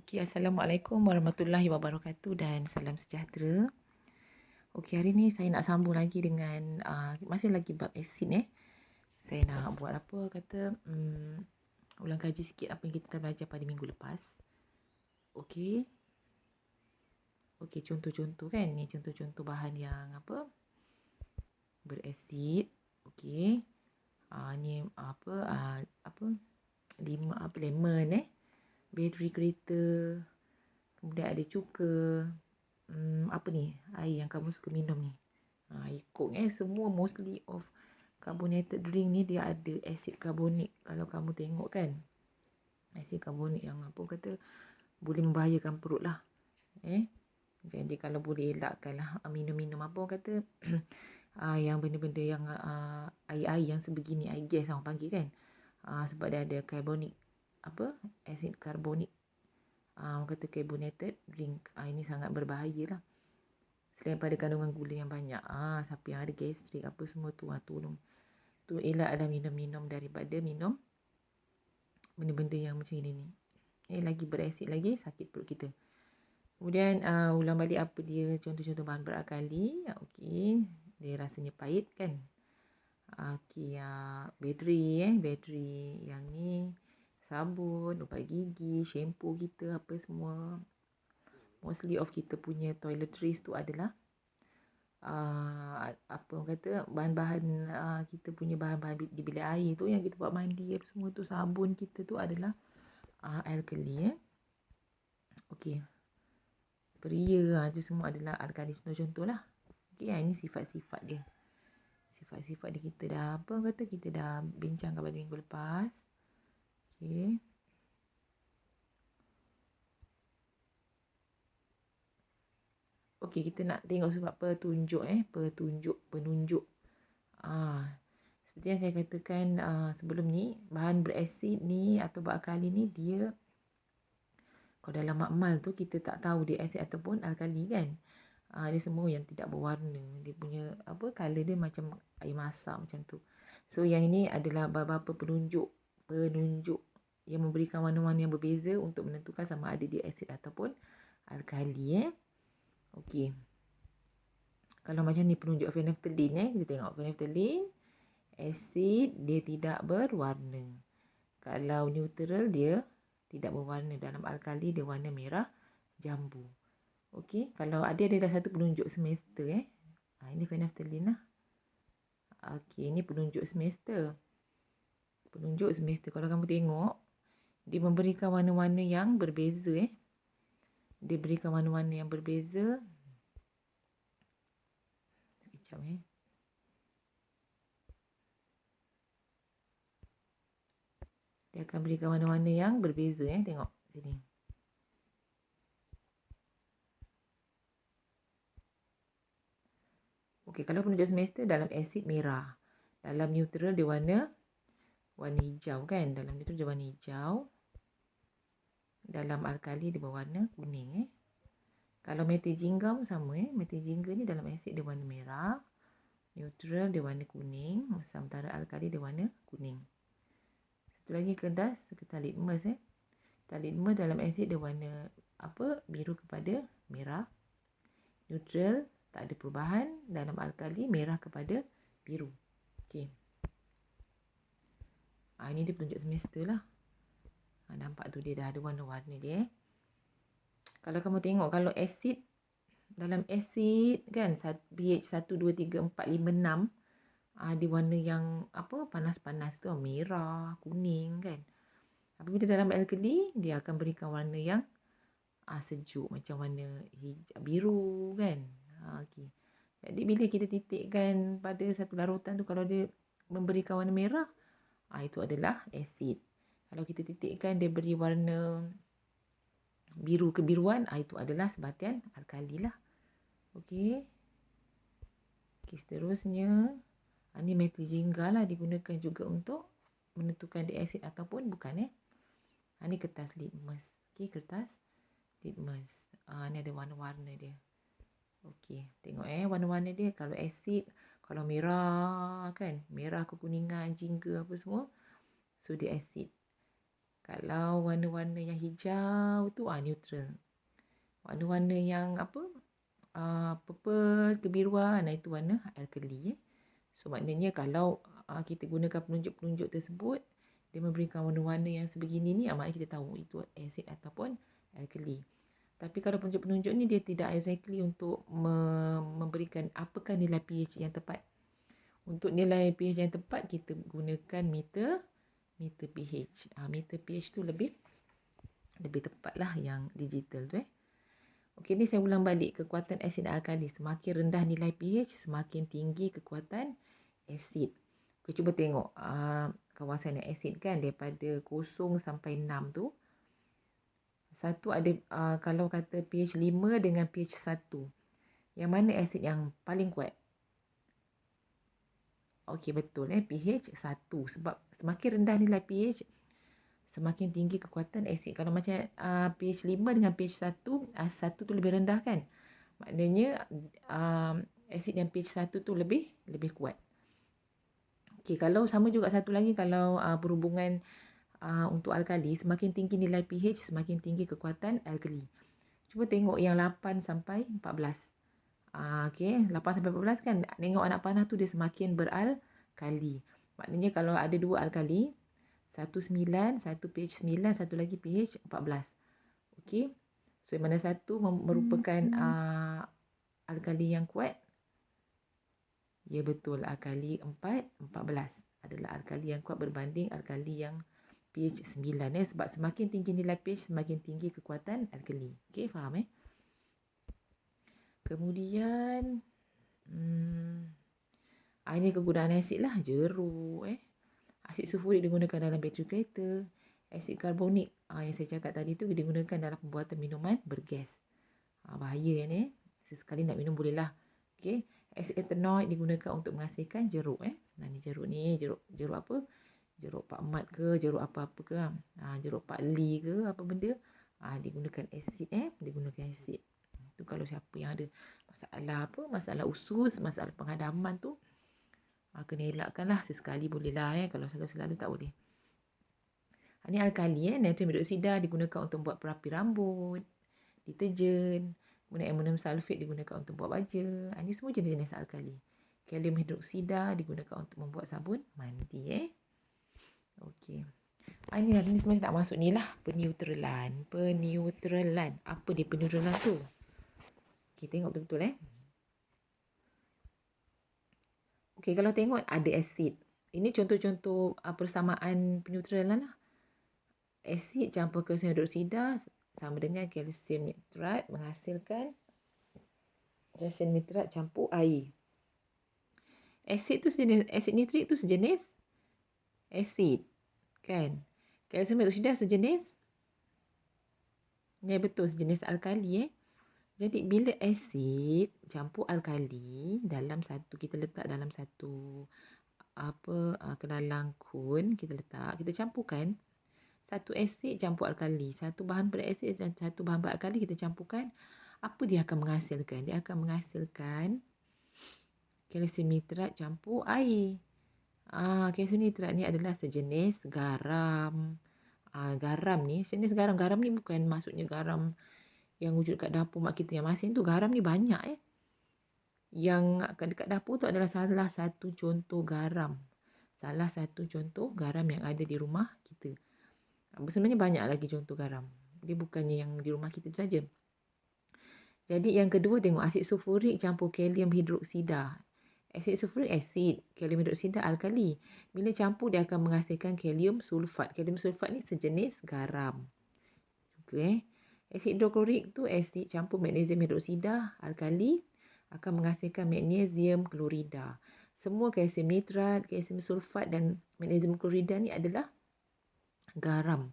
Okey, Assalamualaikum warahmatullahi wabarakatuh dan salam sejahtera. Okey, hari ni saya nak sambung lagi dengan masih lagi bab asid Saya nak buat apa kata ulang kaji sikit apa yang kita belajar pada minggu lepas. Okey. Okey, contoh-contoh kan. Ni contoh-contoh bahan yang apa? Berasid. Okey. Ni lemon battery kereta. Kemudian ada cuka. Apa ni? Air yang kamu suka minum ni. Air coke semua mostly of carbonated drink ni dia ada asid karbonik. Kalau kamu tengok kan. Asid karbonik yang apa kata boleh membahayakan perut lah. Jadi kalau boleh elakkan lah minum-minum apa kata yang benda-benda yang air-air yang sebegini, air gas orang panggil kan. Sebab dia ada karbonik asid karbonik. Orang kata carbonated drink. Ini sangat berbahaya lah. Selain pada kandungan gula yang banyak. Siapa yang ada gastrik apa semua tu tolong. Tu elaklah minum-minum daripada minum benda-benda yang macam ini ni. Lagi berasid lagi sakit perut kita. Kemudian ulang balik apa dia contoh-contoh bahan berakali. Okey, dia rasanya pahit kan. Okey, bateri yang ni sabun, ubat gigi, shampoo kita apa semua. Mostly of kita punya toiletries tu adalah apa orang kata bahan-bahan kita punya bahan-bahan di bilik air tu yang kita buat mandi apa semua tu, sabun kita tu adalah alkali. Okey. Peria tu semua adalah alkali, contoh lah. Okey, ini sifat-sifat dia. Sifat-sifat dia kita dah kita dah bincangkan pada minggu lepas. Okey. Okey, kita nak tengok sebab penunjuk. Seperti yang saya katakan sebelum ni, bahan berasid ni atau berakali ni dia kalau dalam makmal tu kita tak tahu dia asid ataupun alkali kan. Dia semua yang tidak berwarna. Dia punya color dia macam air masak macam tu. So yang ini adalah beberapa penunjuk yang memberikan warna-warna yang berbeza untuk menentukan sama ada dia asid ataupun alkali. Okey. Kalau macam ni penunjuk phenolphthalein kita tengok phenolphthalein asid dia tidak berwarna. Kalau neutral dia tidak berwarna. Dalam alkali dia warna merah jambu. Okey, kalau ada satu penunjuk semester ini phenolphthalein lah. Okey, ini penunjuk semester. Kalau kamu tengok dia memberikan warna-warna yang berbeza Dia berikan warna-warna yang berbeza. Sekejap Dia akan berikan warna-warna yang berbeza tengok sini. Okey, kalau penunjuk semester dalam asid merah. Dalam neutral dia warna hijau kan. Dalam neutral dia warna hijau. Dalam alkali dia berwarna kuning Kalau metil jinggam sama metil jingga ni dalam asid dia warna merah. Neutral dia warna kuning. Sementara alkali dia warna kuning. Satu lagi kertas litmus litmus dalam asid dia warna biru kepada merah. Neutral tak ada perubahan. Dalam alkali merah kepada biru. Okey. Ini dia penunjuk semester lah. Nampak tu dia dah ada warna-warna dia Kalau kamu tengok kalau asid dalam asid kan pH 1 2 3 4 5 6 dia warna yang panas-panas tu merah, kuning kan. Apabila dalam alkali dia akan berikan warna yang sejuk macam warna hijau, biru kan. Okey. Jadi bila kita titikkan pada satu larutan tu kalau dia memberikan warna merah itu adalah asid. Kalau kita titikkan dia beri warna biru kebiruan itu adalah sebatian alkali lah. Okey. Okey, seterusnya ini metil jingga lah digunakan juga untuk menentukan dia asid ataupun bukan Ini kertas litmus. Okey, kertas litmus. Ni ada warna-warna dia. Okey, tengok warna-warna dia. Kalau asid, kalau merah kan, merah kekuningan, jingga apa semua. So dia asid. Kalau warna-warna yang hijau tu neutral. Warna-warna yang purple, kebiruan, itu warna alkali. So maknanya kalau kita gunakan penunjuk-penunjuk tersebut, dia memberikan warna-warna yang sebegini ni, maknanya kita tahu itu asid ataupun alkali. Tapi kalau penunjuk-penunjuk ni dia tidak exactly untuk memberikan apakah nilai pH yang tepat. Untuk nilai pH yang tepat kita gunakan meter pH. Meter pH tu lebih tepat lah yang digital tu. Okey, ni saya ulang balik kekuatan asid dan alkali. Semakin rendah nilai pH, semakin tinggi kekuatan asid. Kita cuba tengok kawasan asid kan, daripada 0 sampai 6 tu. Satu ada kalau kata pH 5 dengan pH 1. Yang mana asid yang paling kuat? Okey, betul pH 1. Sebab semakin rendah nilai pH, semakin tinggi kekuatan asid. Kalau macam pH 5 dengan pH 1, 1 tu lebih rendah kan? Maknanya asid yang pH 1 tu lebih kuat. Okey, kalau sama juga satu lagi, kalau berhubungan untuk alkali, semakin tinggi nilai pH, semakin tinggi kekuatan alkali. Cuba tengok yang 8 sampai 14. Okey, 8 sampai 14 kan, tengok anak panah tu dia semakin beralkali. Maknanya kalau ada dua alkali, satu 9, satu pH 9, satu lagi pH 14. Okey, so mana satu merupakan alkali yang kuat? Ya betul, alkali 14 adalah alkali yang kuat berbanding alkali yang pH 9. Sebab semakin tinggi nilai pH, semakin tinggi kekuatan alkali. Okey, faham Kemudian ini kegunaan asid lah, jeruk. Asid sulfurik digunakan dalam bateri kereta. Asid karbonik yang saya cakap tadi tu digunakan dalam pembuatan minuman bergas. Bahaya ni. Sesekali nak minum boleh lah. Okay. Asid etanoid digunakan untuk menghasilkan jeruk. Ni jeruk ni, jeruk apa? Jeruk Pak Mat ke, jeruk apa-apa ke. Jeruk Pak Li ke, apa benda. Digunakan asid. Digunakan asid. Tu kalau siapa yang ada masalah usus, masalah penghadaman tu, kena elakkan lah. Sesekali boleh lah. Kalau selalu-selalu tak boleh. Ini alkali. Natrium hidroksida digunakan untuk buat perapi rambut, deterjen. Kemudian amonium sulfate digunakan untuk buat baja. Ini semua jenis-jenis alkali. Kalium hidroksida digunakan untuk membuat sabun mandi. Okey. Ini sebenarnya tak masuk ni lah. Peneutralan. Apa dia peneutralan tu? Kita tengok betul-betul. Okey, kalau tengok ada asid. Ini contoh-contoh persamaan peneutralan lah. Asid campur kalsium hidroksida sama dengan kalsium nitrat menghasilkan kalsium nitrat campur air. Asid nitrik tu sejenis asid, kan? Kalsium hidroksida sejenis, ya betul, sejenis alkali. Jadi bila asid campur alkali kita letak dalam satu kenalang kun, kita campurkan. Satu asid campur alkali, satu bahan berasid dan satu bahan beralkali kita campurkan. Apa dia akan menghasilkan? Dia akan menghasilkan kalsium nitrat campur air. Kalsium nitrat ni adalah sejenis garam. Garam ni bukan maksudnya garam yang wujud kat dapur mak kita yang masin tu. Garam ni banyak. Yang dekat dapur tu adalah salah satu contoh garam. Salah satu contoh garam yang ada di rumah kita. Sebenarnya banyak lagi contoh garam. Dia bukannya yang di rumah kita saja. Jadi yang kedua tengok asid sulfurik campur kalium hidroksida. Asid sulfurik asid, kalium hidroksida alkali. Bila campur dia akan menghasilkan kalium sulfat. Kalium sulfat ni sejenis garam. Juga asid hidroklorik tu asid campur magnesium hidroksida alkali akan menghasilkan magnesium klorida. Semua kalsium nitrat, kalsium sulfat dan magnesium klorida ni adalah garam.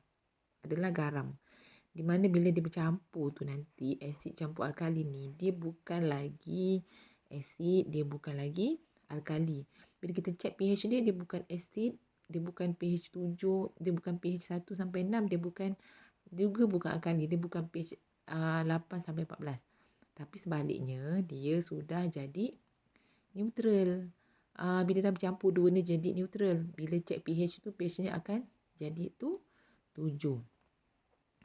Di mana bila dia bercampur tu nanti asid campur alkali ni dia bukan lagi asid, dia bukan lagi alkali. Bila kita cek pH dia bukan asid, dia bukan pH 7, dia bukan pH 1 sampai 6, dia bukan alkali, dia bukan pH 8 sampai 14. Tapi sebaliknya dia sudah jadi neutral. Bila dah bercampur dua ni jadi neutral. Bila cek pH tu pH nya akan jadi tu 7.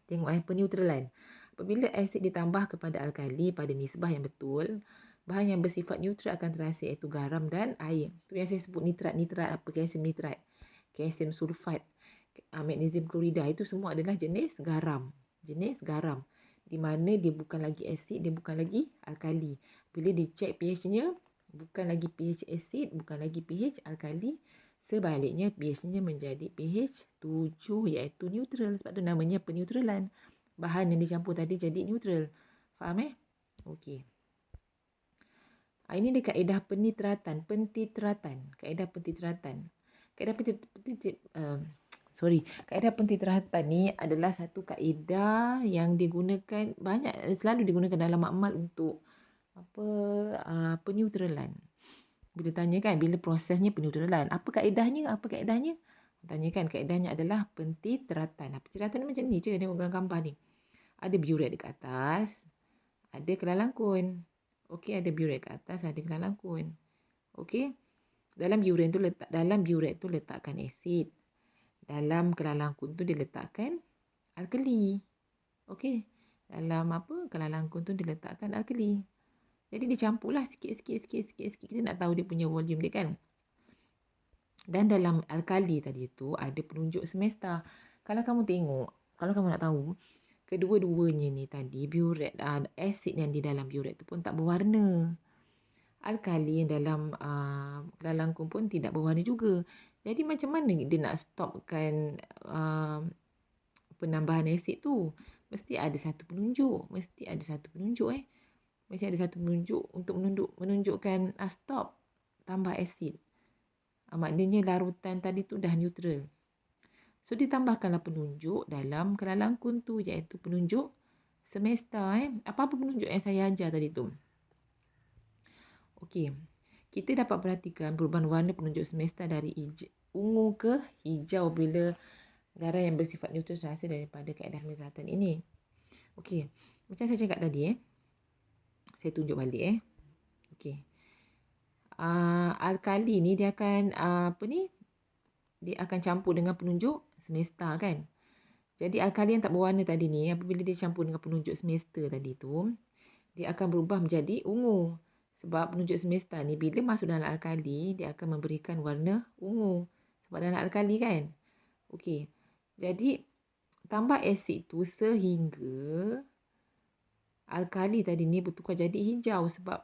Tengok peneutralan. Apabila asid ditambah kepada alkali pada nisbah yang betul, bahan yang bersifat neutral akan terasa iaitu garam dan air. Itu yang saya sebut nitrat, kalsium nitrat, kalsium sulfat, magnesium klorida, itu semua adalah jenis garam. Di mana dia bukan lagi asid, dia bukan lagi alkali. Bila dicek pH-nya, bukan lagi pH asid, bukan lagi pH alkali. Sebaliknya pH-nya menjadi pH 7 iaitu neutral. Sebab tu namanya peneutralan. Bahan yang dicampur tadi jadi neutral. Faham Okey. Ini dia kaedah pentitratan. Kaedah pentitratan ni adalah satu kaedah yang selalu digunakan dalam makmal untuk peneutralan. Bila tanya kan, bila prosesnya peneutralan, apa kaedahnya? Tanya kan, kaedahnya adalah pentitratan. Pentitratan ni macam ni je, tengok gambar ni. Ada biuret dekat atas, ada kelalangkun. Okey, ada biuret kat atas, ada kelalangkun. Okey. Dalam biuret tu letakkan asid. Dalam kelalangkun tu diletakkan alkali. Okey. Dalam kelalangkun tu diletakkan alkali. Jadi dicampurlah sikit. Kita nak tahu dia punya volume dia kan. Dan dalam alkali tadi tu ada penunjuk semesta. Kalau kamu nak tahu, kedua-duanya ni tadi biuret, asid yang di dalam biuret tu pun tak berwarna. Alkali yang dalam kelalangkun pun tidak berwarna juga. Jadi macam mana dia nak stopkan penambahan asid tu? Mesti ada satu penunjuk. Mesti ada satu penunjuk untuk menunjukkan stop tambah asid. Maknanya larutan tadi tu dah neutral. So ditambahkanlah penunjuk dalam kelalangkun tu, iaitu penunjuk semesta. Apa-apa penunjuk yang saya ajar tadi tu. Okey. Kita dapat perhatikan perubahan warna penunjuk semesta dari ungu ke hijau bila garam yang bersifat neutral terhasil daripada kaedah pentitratan ini. Okey. Macam saya cakap tadi saya tunjuk balik Okey. Alkali ni dia akan dia akan campur dengan penunjuk semesta kan. Jadi alkali yang tak berwarna tadi ni, apabila dia campur dengan penunjuk semesta tadi tu, dia akan berubah menjadi ungu. Sebab penunjuk semesta ni bila masuk dalam alkali, dia akan memberikan warna ungu. Sebab dalam alkali kan. Okey. Jadi tambah asid tu sehingga alkali tadi ni bertukar jadi hijau sebab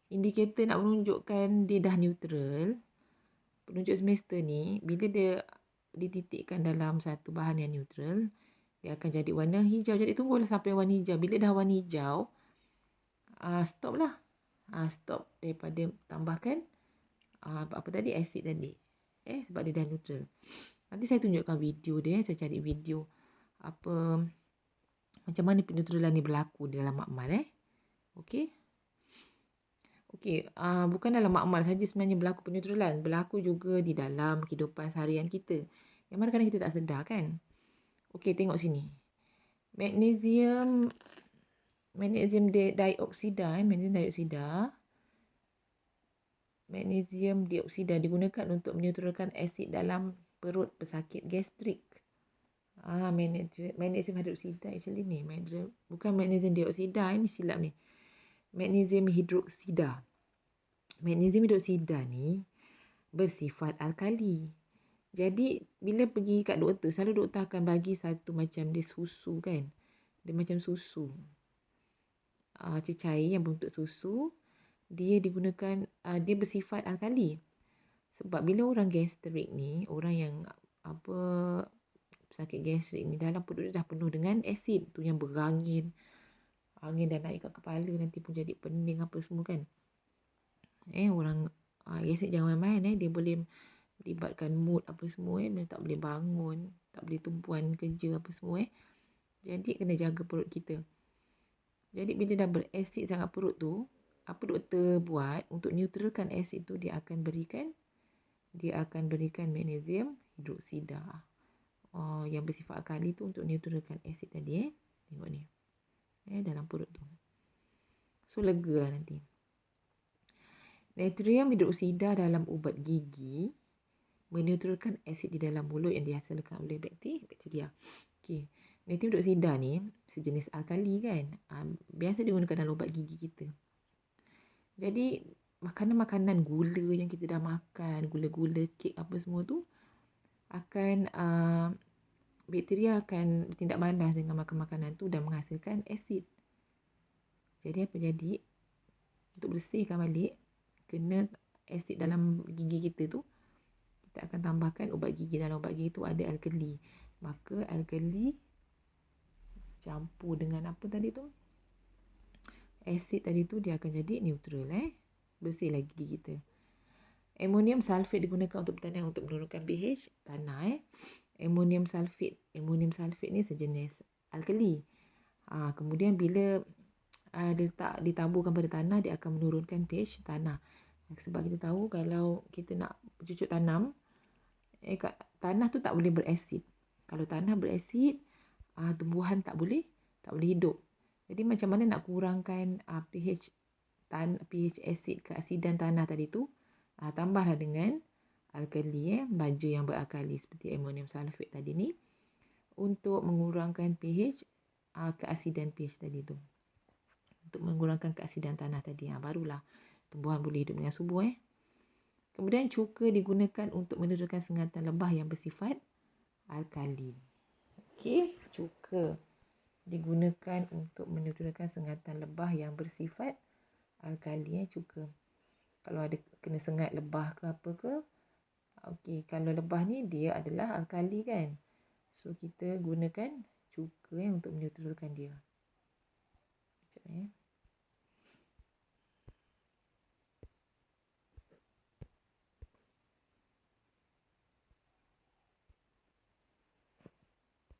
indikator nak menunjukkan dia dah neutral. Penunjuk semesta ni bila dia dititikkan dalam satu bahan yang neutral, dia akan jadi warna hijau. Jadi tunggulah sampai warna hijau. Bila dah warna hijau, stop lah. Stop daripada tambahkan asid tadi. Sebab dia dah neutral. Nanti saya tunjukkan video dia. Saya cari video macam mana peneutralan ni berlaku dalam makmal. Okey. Bukan dalam makmal saja sebenarnya berlaku peneutralan. Berlaku juga di dalam kehidupan seharian kita. Yang mana kadang kita tak sedar kan. Okey, tengok sini. Magnesium dioksida. Magnesium dioksida digunakan untuk meneutralkan asid dalam perut pesakit gastrik. Magnesium hidroksida actually ni. Bukan magnesium dioksida, ini silap ni. Magnesium hidroksida. Magnesium hidroksida ni bersifat alkali. Jadi bila pergi kat doktor, selalu doktor akan bagi satu macam dia susu kan. Dia macam susu. Cecair yang berbentuk susu. Dia digunakan, dia bersifat alkali. Sebab bila orang gastrik ni, orang yang sakit gastrik ni, dalam perut dia dah penuh dengan asid tu yang berangin. Angin dah naik kat kepala, nanti pun jadi pening apa semua kan. Orang gastrik jangan main-main. Dia boleh melibatkan mood apa semua. Dia tak boleh bangun, tak boleh tumpuan kerja apa semua. Jadi kena jaga perut kita. Jadi bila dah berasid sangat perut tu, apa doktor buat untuk neutralkan asid tu, dia akan berikan magnesium hidroksida yang bersifat alkali tu untuk neutralkan asid tadi. Tengok ni. Dalam perut tu. So lega lah nanti. Natrium hidroksida dalam ubat gigi menetralkan asid di dalam mulut yang dihasilkan oleh bakteria. Okey. Natrium dioksida ni sejenis alkali kan. Biasa digunakan dalam ubat gigi kita. Jadi makanan-makanan gula yang kita dah makan, gula-gula, kek apa semua tu akan bakteria akan bertindak balas dengan makan makanan tu dan menghasilkan asid. Jadi apa jadi? Untuk bersihkan balik kena asid dalam gigi kita tu, kita akan tambahkan ubat gigi. Dalam ubat gigi tu ada alkali. Maka alkali campur dengan apa tadi tu? Asid tadi tu, dia akan jadi neutral. Bersih lagi gigi kita. Amonium sulfate digunakan untuk pertanian untuk menurunkan pH tanah. Amonium sulfate ni sejenis alkali. Kemudian bila ditaburkan pada tanah, dia akan menurunkan pH tanah. Sebab kita tahu kalau kita nak bercucuk tanam, tanah tu tak boleh berasid. Kalau tanah berasid, tumbuhan tak boleh hidup. Jadi macam mana nak kurangkan pH asid, keasidan tanah tadi tu? Tambahlah dengan alkali, baja yang beralkali seperti amonium sulfate tadi ni untuk mengurangkan pH, keasidan pH tadi tu. Untuk mengurangkan keasidan tanah tadi, barulah tumbuhan boleh hidup dengan subur. Kemudian cuka digunakan untuk menurunkan sengatan lebah yang bersifat alkali. Okey, cuka digunakan untuk menurunkan sengatan lebah yang bersifat alkali. Cuka. Kalau ada kena sengat lebah ke apa ke. Okey, kalau lebah ni dia adalah alkali kan. So kita gunakan cuka untuk menetralkan dia. Sekejap